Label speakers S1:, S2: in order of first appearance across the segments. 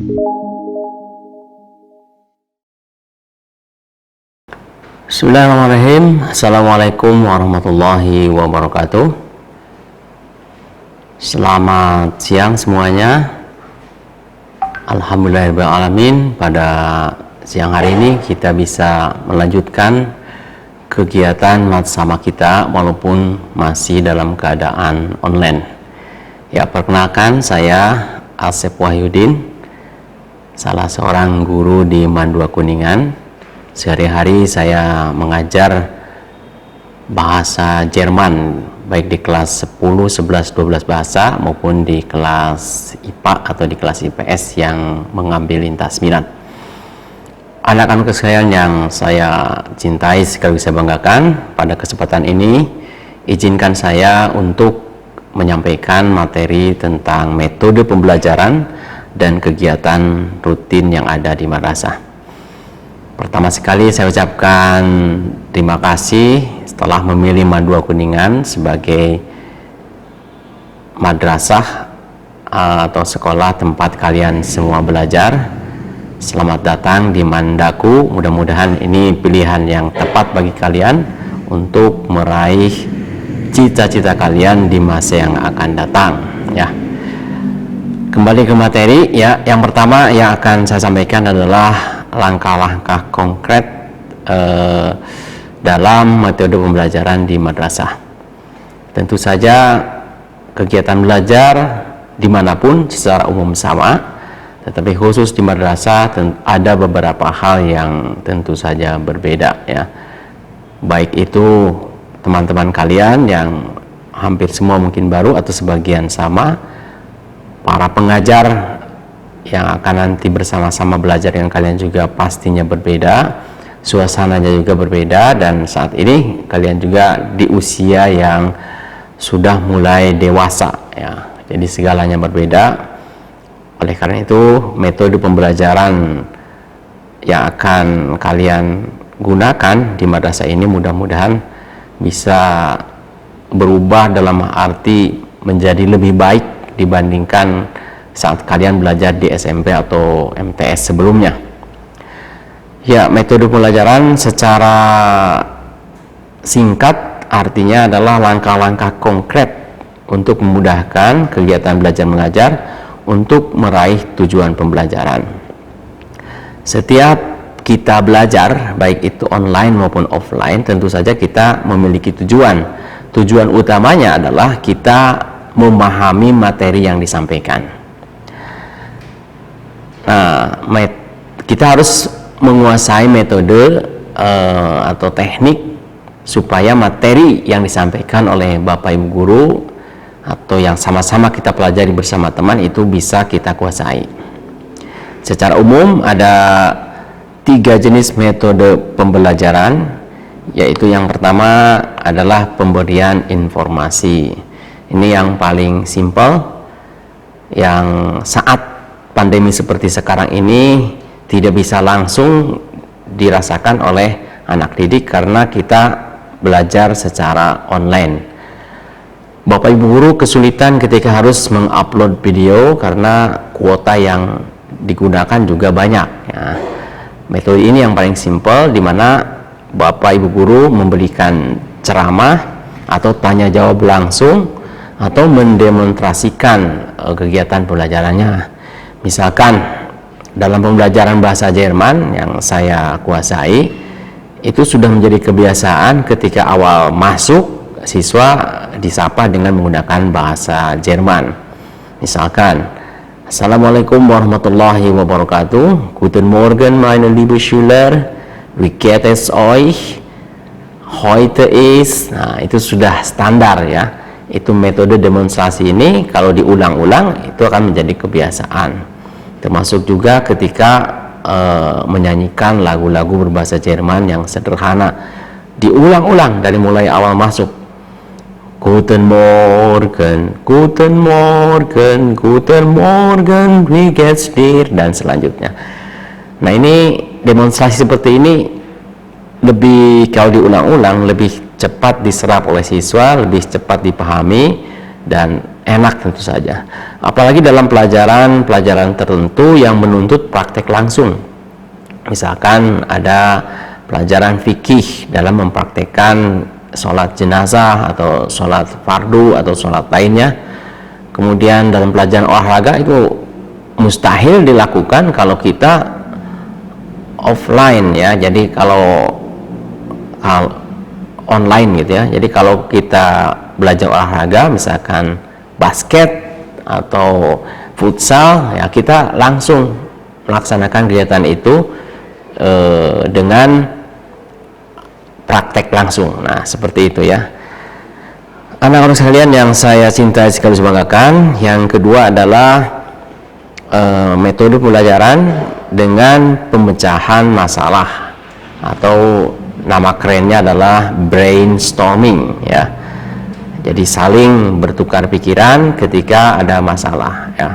S1: Bismillahirrahmanirrahim. Assalamualaikum warahmatullahi wabarakatuh. Selamat siang semuanya. Alhamdulillahirrahmanirrahim. Pada siang hari ini kita bisa melanjutkan kegiatan Matsama kita walaupun masih dalam keadaan online. Ya, perkenalkan, saya Asep Wahyudin, salah seorang guru di Mandua Kuningan. Sehari-hari saya mengajar bahasa Jerman, baik di kelas 10, 11, 12 bahasa maupun di kelas IPA atau di kelas IPS yang mengambil lintas minat. Anak-anak sekalian yang saya cintai sekaligus saya banggakan, pada kesempatan ini izinkan saya untuk menyampaikan materi tentang metode pembelajaran dan kegiatan rutin yang ada di madrasah. Pertama sekali saya ucapkan terima kasih setelah memilih Mandua Kuningan sebagai madrasah atau sekolah tempat kalian semua belajar. Selamat datang di Mandaku. Mudah-mudahan ini pilihan yang tepat bagi kalian untuk meraih cita-cita kalian di masa yang akan datang, ya. Kembali ke materi, ya. Yang pertama yang akan saya sampaikan adalah langkah-langkah konkret dalam metode pembelajaran di madrasah. Tentu saja kegiatan belajar dimanapun secara umum sama, tetapi khusus di madrasah ada beberapa hal yang tentu saja berbeda, ya. Baik itu teman-teman kalian yang hampir semua mungkin baru atau sebagian sama, para pengajar yang akan nanti bersama-sama belajar dengan kalian juga pastinya berbeda, suasananya juga berbeda, dan saat ini kalian juga di usia yang sudah mulai dewasa, ya. Jadi segalanya berbeda. Oleh karena itu metode pembelajaran yang akan kalian gunakan di madrasah ini mudah-mudahan bisa berubah dalam arti menjadi lebih baik dibandingkan saat kalian belajar di SMP atau MTS sebelumnya. Ya, metode pembelajaran secara singkat artinya adalah langkah-langkah konkret untuk memudahkan kegiatan belajar mengajar untuk meraih tujuan pembelajaran. Setiap kita belajar, baik itu online maupun offline, tentu saja kita memiliki tujuan. Tujuan utamanya adalah kita memahami materi yang disampaikan. Nah, kita harus menguasai metode atau teknik supaya materi yang disampaikan oleh Bapak Ibu guru atau yang sama-sama kita pelajari bersama teman itu bisa kita kuasai. Secara umum ada 3 jenis metode pembelajaran, yaitu yang pertama adalah pemberian informasi. Ini yang paling simpel, yang saat pandemi seperti sekarang ini tidak bisa langsung dirasakan oleh anak didik karena kita belajar secara online. Bapak Ibu guru kesulitan ketika harus mengupload video karena kuota yang digunakan juga banyak, ya. Metode ini yang paling simpel, di mana Bapak Ibu guru memberikan ceramah atau tanya jawab langsung atau mendemonstrasikan kegiatan pembelajarannya. Misalkan dalam pembelajaran bahasa Jerman yang saya kuasai, itu sudah menjadi kebiasaan ketika awal masuk siswa disapa dengan menggunakan bahasa Jerman. Misalkan, Assalamualaikum warahmatullahi wabarakatuh. Guten Morgen meine liebe Schüler, wie geht es euch? Heute ist. Nah, itu sudah standar, ya. Itu metode demonstrasi ini kalau diulang-ulang itu akan menjadi kebiasaan. Termasuk juga ketika menyanyikan lagu-lagu berbahasa Jerman yang sederhana, diulang-ulang dari mulai awal masuk. Guten Morgen, Guten Morgen, Guten Morgen, wie geht's dir, dan selanjutnya. Nah, ini demonstrasi seperti ini lebih, kalau diulang-ulang, lebih cepat diserap oleh siswa, lebih cepat dipahami, dan enak tentu saja. Apalagi dalam pelajaran tertentu yang menuntut praktek langsung. Misalkan ada pelajaran fikih dalam mempraktekkan sholat jenazah atau sholat fardu atau sholat lainnya. Kemudian dalam pelajaran olahraga itu mustahil dilakukan kalau kita offline ya. Jadi kalau online gitu ya. Jadi kalau kita belajar olahraga misalkan basket atau futsal ya, kita langsung melaksanakan kegiatan itu dengan praktek langsung. Nah, seperti itu ya. Anak-anak sekalian yang saya cintai sekali banggakan, yang kedua adalah metode pembelajaran dengan pemecahan masalah, atau nama kerennya adalah brainstorming ya. Jadi saling bertukar pikiran ketika ada masalah ya.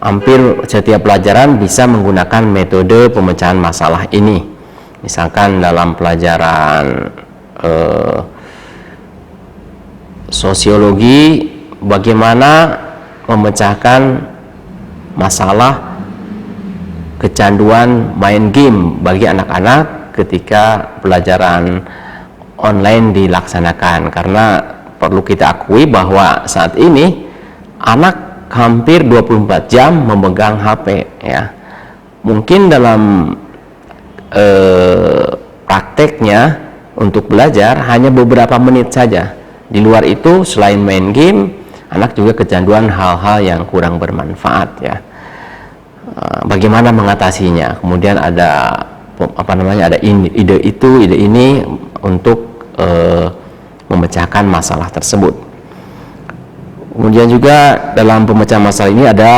S1: Hampir setiap pelajaran bisa menggunakan metode pemecahan masalah ini. Misalkan dalam pelajaran sosiologi, bagaimana memecahkan masalah kecanduan main game bagi anak-anak ketika pelajaran online dilaksanakan. Karena perlu kita akui bahwa saat ini anak hampir 24 jam memegang HP ya. Mungkin dalam prakteknya untuk belajar hanya beberapa menit saja. Di luar itu selain main game, anak juga kecanduan hal-hal yang kurang bermanfaat ya. Bagaimana mengatasinya? Kemudian ada ada ide itu, ide ini untuk memecahkan masalah tersebut. Kemudian juga dalam pemecahan masalah ini ada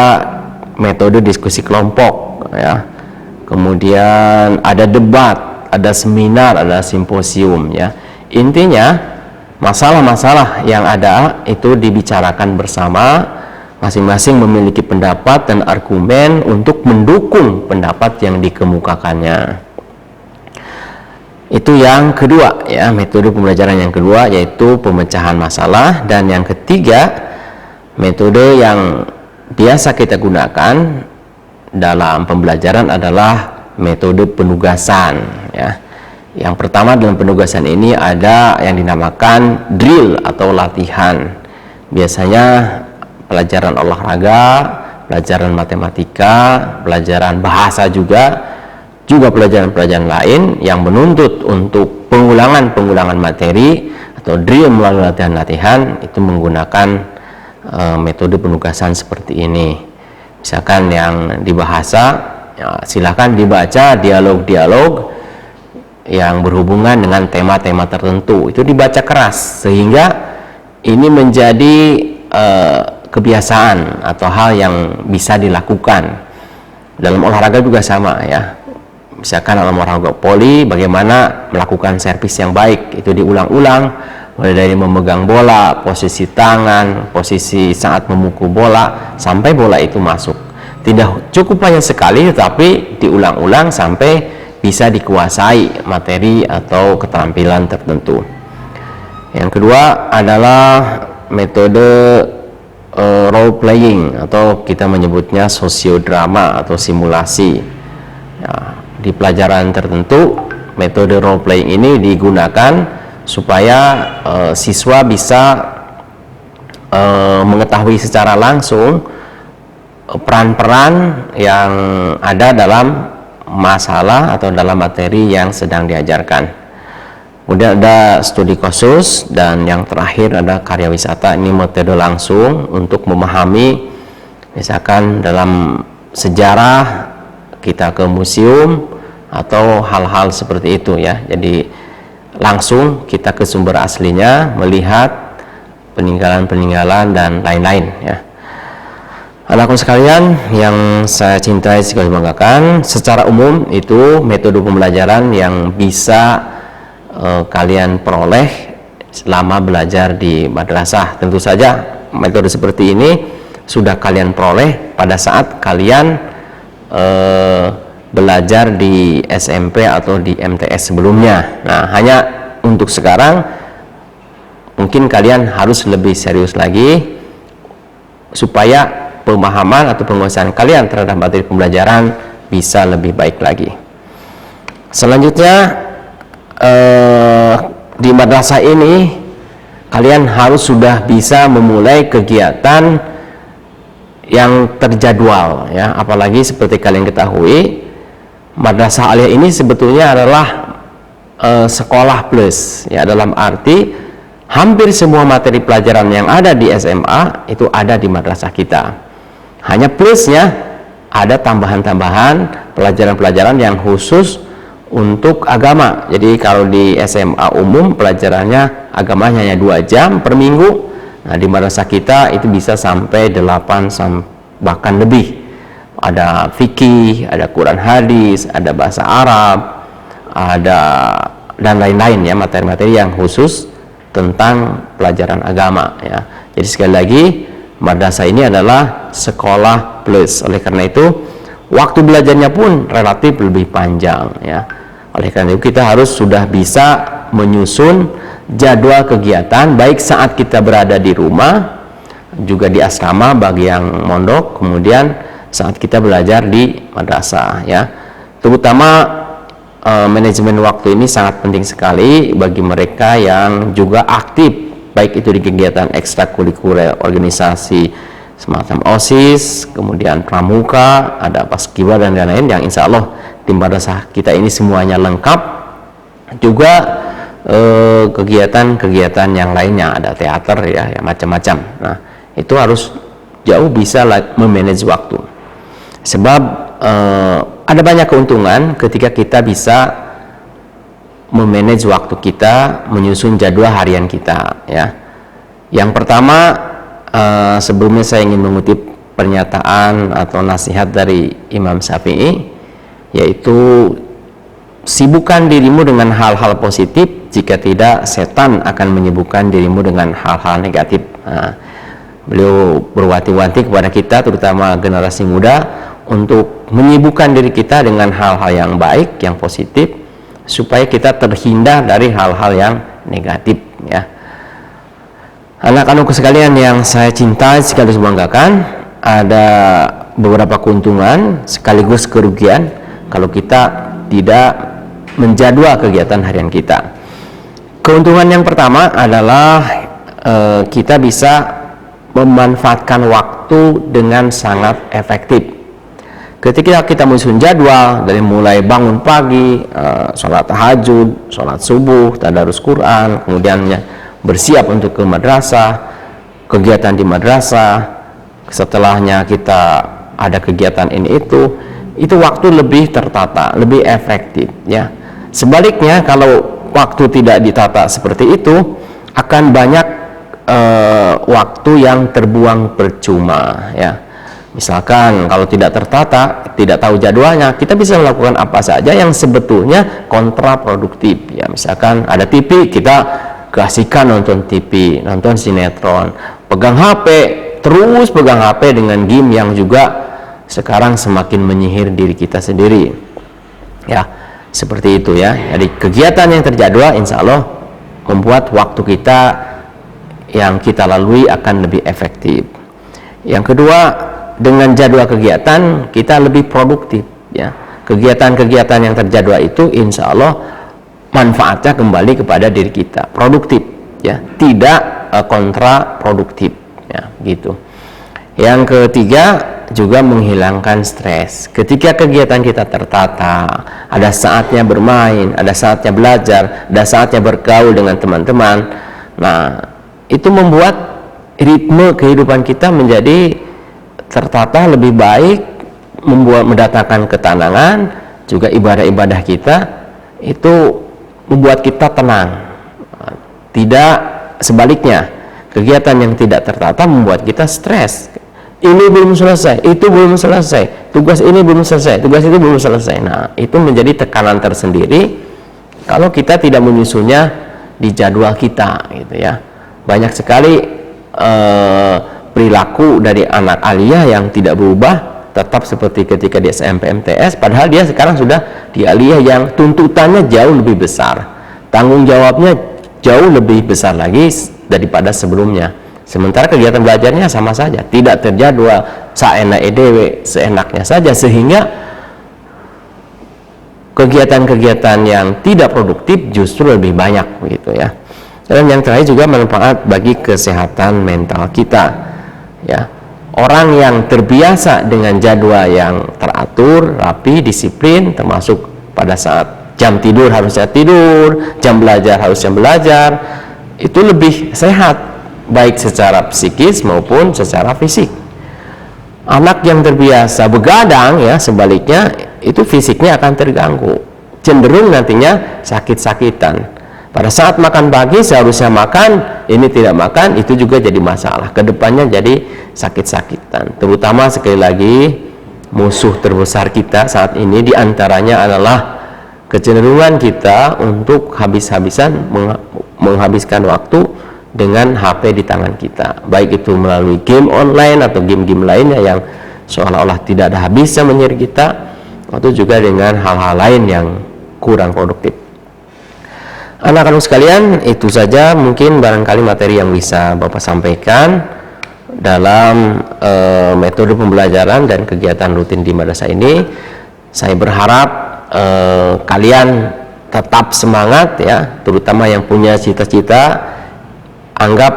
S1: metode diskusi kelompok ya. Kemudian ada debat, ada seminar, ada simposium ya. Intinya masalah-masalah yang ada itu dibicarakan bersama, masing-masing memiliki pendapat dan argumen untuk mendukung pendapat yang dikemukakannya. Itu yang kedua ya, metode pembelajaran yang kedua yaitu pemecahan masalah. Dan yang ketiga, metode yang biasa kita gunakan dalam pembelajaran adalah metode penugasan ya. Yang pertama dalam penugasan ini ada yang dinamakan drill atau latihan. Biasanya pelajaran olahraga, pelajaran matematika, pelajaran bahasa juga pelajaran-pelajaran lain yang menuntut untuk pengulangan materi atau drill melalui latihan-latihan itu menggunakan metode penugasan seperti ini. Misalkan yang di bahasa ya, silakan dibaca dialog-dialog yang berhubungan dengan tema-tema tertentu, itu dibaca keras sehingga ini menjadi kebiasaan atau hal yang bisa dilakukan. Dalam olahraga juga sama ya. Misalkan dalam olahraga voli, bagaimana melakukan servis yang baik, itu diulang-ulang, mulai dari memegang bola, posisi tangan, posisi saat memukul bola, sampai bola itu masuk. Tidak cukup hanya sekali, tetapi diulang-ulang sampai bisa dikuasai materi atau keterampilan tertentu. Yang kedua adalah metode role playing, atau kita menyebutnya sosiodrama atau simulasi ya. Di pelajaran tertentu metode role playing ini digunakan supaya siswa bisa mengetahui secara langsung peran-peran yang ada dalam masalah atau dalam materi yang sedang diajarkan. Kemudian ada studi kasus, dan yang terakhir ada karya wisata. Ini metode langsung untuk memahami, misalkan dalam sejarah kita ke museum atau hal-hal seperti itu ya. Jadi langsung kita ke sumber aslinya, melihat peninggalan-peninggalan dan lain-lain ya. Anakku sekalian yang saya cintai sekali banggakan, secara umum itu metode pembelajaran yang bisa kalian peroleh selama belajar di madrasah. Tentu saja metode seperti ini sudah kalian peroleh pada saat kalian belajar di SMP atau di MTS sebelumnya. Nah, hanya untuk sekarang mungkin kalian harus lebih serius lagi supaya pemahaman atau penguasaan kalian terhadap materi pembelajaran bisa lebih baik lagi. Selanjutnya di madrasah ini kalian harus sudah bisa memulai kegiatan yang terjadwal ya, apalagi seperti kalian ketahui Madrasah Aliyah ini sebetulnya adalah sekolah plus ya, dalam arti hampir semua materi pelajaran yang ada di SMA itu ada di madrasah kita. Hanya plusnya ada tambahan-tambahan pelajaran-pelajaran yang khusus untuk agama. Jadi kalau di SMA umum pelajarannya agamanya hanya 2 jam per minggu. Nah, di madrasah kita itu bisa sampai 8 bahkan lebih. Ada fikih, ada Quran hadis, ada bahasa Arab, ada dan lain-lain ya, materi-materi yang khusus tentang pelajaran agama ya. Jadi sekali lagi madrasah ini adalah sekolah plus. Oleh karena itu waktu belajarnya pun relatif lebih panjang ya. Oleh karena itu kita harus sudah bisa menyusun jadwal kegiatan baik saat kita berada di rumah, juga di asrama bagi yang mondok, kemudian saat kita belajar di madrasah ya. Terutama manajemen waktu ini sangat penting sekali bagi mereka yang juga aktif baik itu di kegiatan ekstrakurikuler organisasi semacam OSIS, kemudian pramuka, ada paskibraka dan lain-lain yang insya Allah di madrasah kita ini semuanya lengkap. Juga kegiatan-kegiatan yang lainnya, ada teater ya, macam-macam. Nah, itu harus jauh bisa memanage waktu. Sebab ada banyak keuntungan ketika kita bisa memanage waktu kita, menyusun jadwal harian kita ya. Yang pertama, sebelumnya saya ingin mengutip pernyataan atau nasihat dari Imam Syafi'i, yaitu sibukkan dirimu dengan hal-hal positif, jika tidak setan akan menyibukkan dirimu dengan hal-hal negatif. Nah, beliau berwanti-wanti kepada kita terutama generasi muda untuk menyibukkan diri kita dengan hal-hal yang baik, yang positif, supaya kita terhindar dari hal-hal yang negatif ya. Anak-anakku sekalian yang saya cintai sekaligus banggakan, ada beberapa keuntungan sekaligus kerugian kalau kita tidak menjadwal kegiatan harian kita. Keuntungan yang pertama adalah kita bisa memanfaatkan waktu dengan sangat efektif. Ketika kita menyusun jadwal dari mulai bangun pagi, sholat tahajud, sholat subuh, tadarus Quran, kemudian bersiap untuk ke madrasah, kegiatan di madrasah, setelahnya kita ada kegiatan ini itu waktu lebih tertata, lebih efektif ya. Sebaliknya kalau waktu tidak ditata seperti itu, akan banyak waktu yang terbuang percuma ya. Misalkan kalau tidak tertata, tidak tahu jadwalnya, kita bisa melakukan apa saja yang sebetulnya kontraproduktif ya. Misalkan ada TV, kita keasikan nonton TV, nonton sinetron, pegang HP, terus pegang HP dengan game yang juga sekarang semakin menyihir diri kita sendiri ya. Seperti itu ya. Jadi kegiatan yang terjadwal insya Allah membuat waktu kita yang kita lalui akan lebih efektif. Yang kedua, dengan jadwal kegiatan kita lebih produktif ya. Kegiatan-kegiatan yang terjadwal itu insya Allah manfaatnya kembali kepada diri kita, produktif ya, tidak kontraproduktif ya, gitu. Yang ketiga, juga menghilangkan stres. Ketika kegiatan kita tertata, ada saatnya bermain, ada saatnya belajar, ada saatnya bergaul dengan teman-teman. Nah, itu membuat ritme kehidupan kita menjadi tertata lebih baik, mendatangkan ketenangan, juga ibadah-ibadah kita itu membuat kita tenang. Tidak sebaliknya, kegiatan yang tidak tertata membuat kita stres. Ini belum selesai, itu belum selesai, tugas ini belum selesai, tugas itu belum selesai. Nah, itu menjadi tekanan tersendiri kalau kita tidak menyusunnya di jadwal kita gitu ya. Banyak sekali perilaku dari anak aliyah yang tidak berubah, tetap seperti ketika di SMP MTS, padahal dia sekarang sudah di aliyah yang tuntutannya jauh lebih besar, tanggung jawabnya jauh lebih besar lagi daripada sebelumnya. Sementara kegiatan belajarnya sama saja, tidak terjadwal, saenak edewe, seenaknya saja, sehingga kegiatan-kegiatan yang tidak produktif justru lebih banyak begitu ya. Dan yang terakhir juga manfaat bagi kesehatan mental kita ya. Orang yang terbiasa dengan jadwal yang teratur, rapi, disiplin, termasuk pada saat jam tidur harusnya tidur, jam belajar harusnya belajar, itu lebih sehat baik secara psikis maupun secara fisik. Anak yang terbiasa begadang ya, sebaliknya itu fisiknya akan terganggu, cenderung nantinya sakit-sakitan. Pada saat makan pagi seharusnya makan, ini tidak makan, itu juga jadi masalah. Kedepannya jadi sakit-sakitan. Terutama sekali lagi, musuh terbesar kita saat ini diantaranya adalah kecenderungan kita untuk habis-habisan menghabiskan waktu dengan HP di tangan kita. Baik itu melalui game online atau game-game lainnya yang seolah-olah tidak ada habisnya menyeret kita, atau juga dengan hal-hal lain yang kurang produktif. Anak-anak sekalian, itu saja mungkin barangkali materi yang bisa Bapak sampaikan dalam metode pembelajaran dan kegiatan rutin di madrasah ini. Saya berharap kalian tetap semangat ya, terutama yang punya cita-cita. Anggap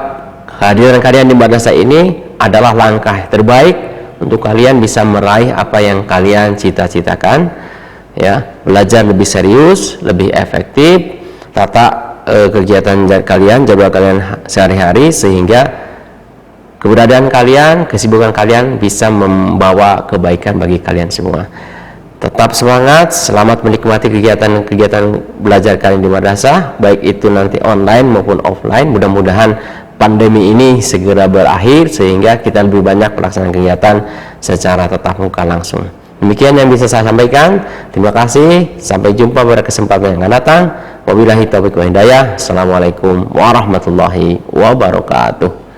S1: kehadiran kalian di madrasah ini adalah langkah terbaik untuk kalian bisa meraih apa yang kalian cita-citakan ya. Belajar lebih serius, lebih efektif, tata kegiatan kalian, jadwal kalian sehari-hari, sehingga keberadaan kalian, kesibukan kalian bisa membawa kebaikan bagi kalian semua. Tetap semangat, selamat menikmati kegiatan-kegiatan belajar kalian di madrasah, baik itu nanti online maupun offline. Mudah-mudahan pandemi ini segera berakhir sehingga kita lebih banyak pelaksanaan kegiatan secara tatap muka langsung. Demikian yang bisa saya sampaikan. Terima kasih. Sampai jumpa pada kesempatan yang akan datang. Wabillahi taufiq wal hidayah. Assalamualaikum warahmatullahi wabarakatuh.